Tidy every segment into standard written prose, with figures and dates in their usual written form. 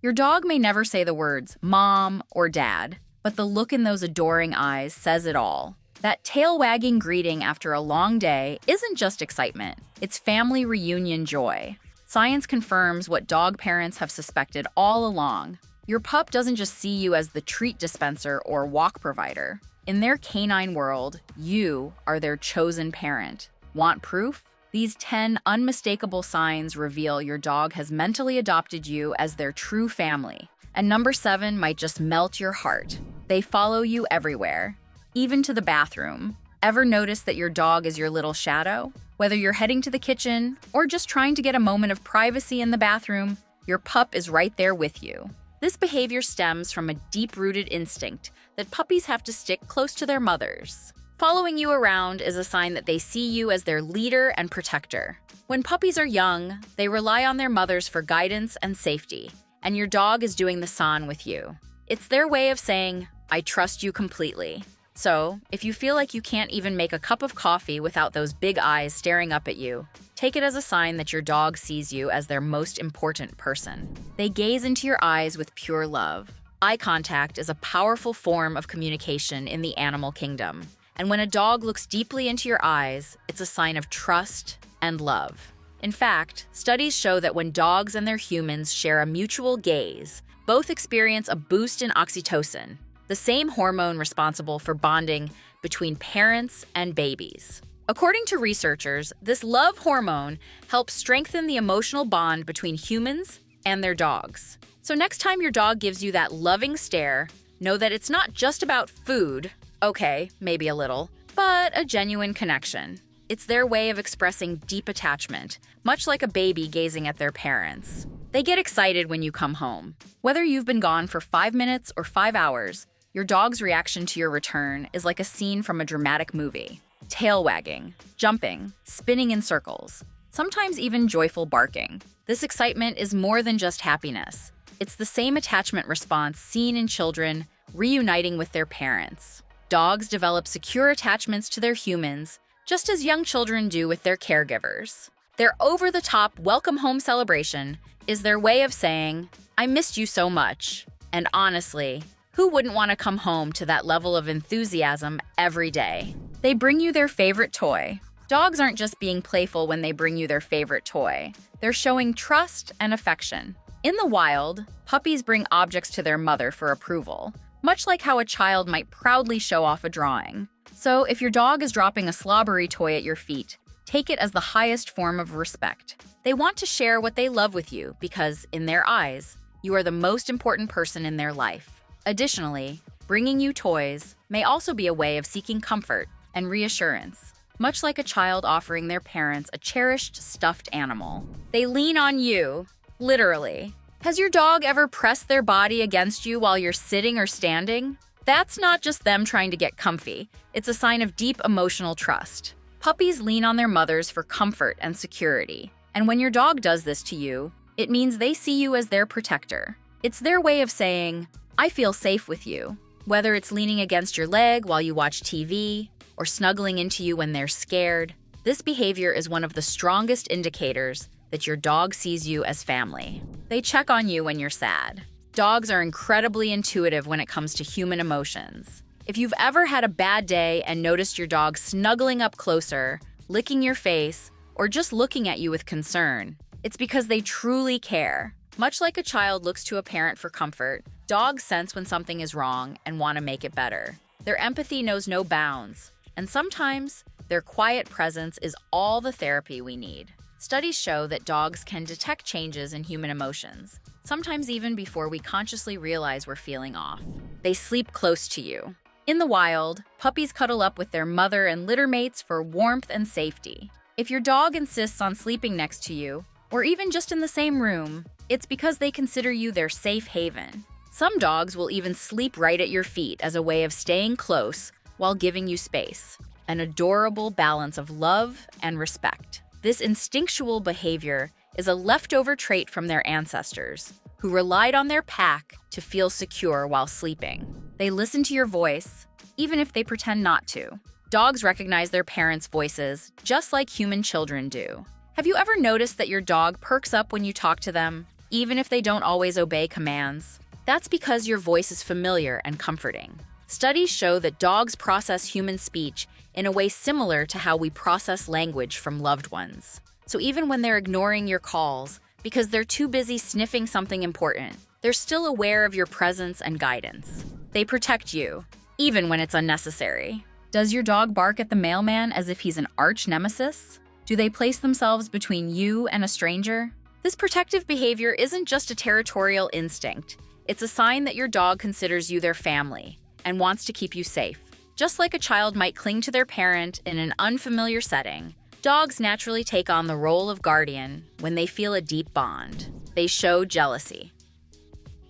Your dog may never say the words mom or dad, but the look in those adoring eyes says it all. That tail-wagging greeting after a long day isn't just excitement, it's family reunion joy. Science confirms what dog parents have suspected all along. Your pup doesn't just see you as the treat dispenser or walk provider. In their canine world, you are their chosen parent. Want proof? These 10 unmistakable signs reveal your dog has mentally adopted you as their true family. And number 7 might just melt your heart. They follow you everywhere, even to the bathroom. Ever notice that your dog is your little shadow? Whether you're heading to the kitchen or just trying to get a moment of privacy in the bathroom, your pup is right there with you. This behavior stems from a deep-rooted instinct that puppies have to stick close to their mothers. Following you around is a sign that they see you as their leader and protector. When puppies are young, they rely on their mothers for guidance and safety, and your dog is doing the same with you. It's their way of saying, I trust you completely. So, if you feel like you can't even make a cup of coffee without those big eyes staring up at you, take it as a sign that your dog sees you as their most important person. They gaze into your eyes with pure love. Eye contact is a powerful form of communication in the animal kingdom. And when a dog looks deeply into your eyes, it's a sign of trust and love. In fact, studies show that when dogs and their humans share a mutual gaze, both experience a boost in oxytocin, the same hormone responsible for bonding between parents and babies. According to researchers, this love hormone helps strengthen the emotional bond between humans and their dogs. So next time your dog gives you that loving stare, know that it's not just about food, okay, maybe a little, but a genuine connection. It's their way of expressing deep attachment, much like a baby gazing at their parents. They get excited when you come home. Whether you've been gone for 5 minutes or 5 hours, your dog's reaction to your return is like a scene from a dramatic movie. Tail wagging, jumping, spinning in circles, sometimes even joyful barking. This excitement is more than just happiness. It's the same attachment response seen in children reuniting with their parents. Dogs develop secure attachments to their humans, just as young children do with their caregivers. Their over-the-top welcome home celebration is their way of saying, I missed you so much. And honestly, who wouldn't want to come home to that level of enthusiasm every day? They bring you their favorite toy. Dogs aren't just being playful when they bring you their favorite toy. They're showing trust and affection. In the wild, puppies bring objects to their mother for approval, much like how a child might proudly show off a drawing. So if your dog is dropping a slobbery toy at your feet, take it as the highest form of respect. They want to share what they love with you because, in their eyes, you are the most important person in their life. Additionally, bringing you toys may also be a way of seeking comfort and reassurance, much like a child offering their parents a cherished stuffed animal. They lean on you, literally. Has your dog ever pressed their body against you while you're sitting or standing? That's not just them trying to get comfy. It's a sign of deep emotional trust. Puppies lean on their mothers for comfort and security. And when your dog does this to you, it means they see you as their protector. It's their way of saying, I feel safe with you. Whether it's leaning against your leg while you watch TV or snuggling into you when they're scared, this behavior is one of the strongest indicators that your dog sees you as family. They check on you when you're sad. Dogs are incredibly intuitive when it comes to human emotions. If you've ever had a bad day and noticed your dog snuggling up closer, licking your face, or just looking at you with concern, it's because they truly care. Much like a child looks to a parent for comfort, dogs sense when something is wrong and want to make it better. Their empathy knows no bounds, and sometimes their quiet presence is all the therapy we need. Studies show that dogs can detect changes in human emotions, sometimes even before we consciously realize we're feeling off. They sleep close to you. In the wild, puppies cuddle up with their mother and litter mates for warmth and safety. If your dog insists on sleeping next to you, or even just in the same room, it's because they consider you their safe haven. Some dogs will even sleep right at your feet as a way of staying close while giving you space, an adorable balance of love and respect. This instinctual behavior is a leftover trait from their ancestors, who relied on their pack to feel secure while sleeping. They listen to your voice, even if they pretend not to. Dogs recognize their parents' voices, just like human children do. Have you ever noticed that your dog perks up when you talk to them? even if they don't always obey commands. That's because your voice is familiar and comforting. Studies show that dogs process human speech in a way similar to how we process language from loved ones. So even when they're ignoring your calls because they're too busy sniffing something important, they're still aware of your presence and guidance. They protect you, even when it's unnecessary. Does your dog bark at the mailman as if he's an arch nemesis? Do they place themselves between you and a stranger? This protective behavior isn't just a territorial instinct. It's a sign that your dog considers you their family and wants to keep you safe. Just like a child might cling to their parent in an unfamiliar setting, dogs naturally take on the role of guardian when they feel a deep bond. They show jealousy.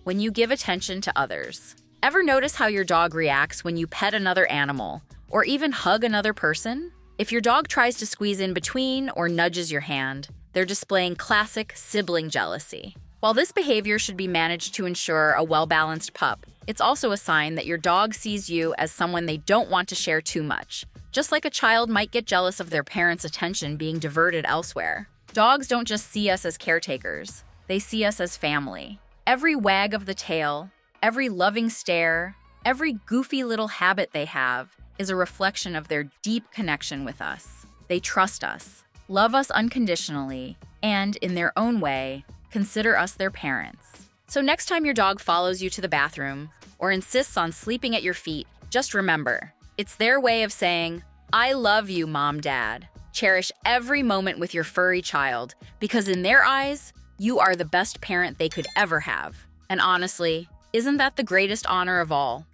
When you give attention to others. Ever notice how your dog reacts when you pet another animal or even hug another person? If your dog tries to squeeze in between or nudges your hand, they're displaying classic sibling jealousy. While this behavior should be managed to ensure a well-balanced pup, it's also a sign that your dog sees you as someone they don't want to share too much, just like a child might get jealous of their parents' attention being diverted elsewhere. Dogs don't just see us as caretakers, they see us as family. Every wag of the tail, every loving stare, every goofy little habit they have is a reflection of their deep connection with us. They trust us, love us unconditionally, and, in their own way, consider us their parents. So next time your dog follows you to the bathroom or insists on sleeping at your feet, just remember, it's their way of saying, "I love you, Mom, Dad." Cherish every moment with your furry child because in their eyes, you are the best parent they could ever have. And honestly, isn't that the greatest honor of all?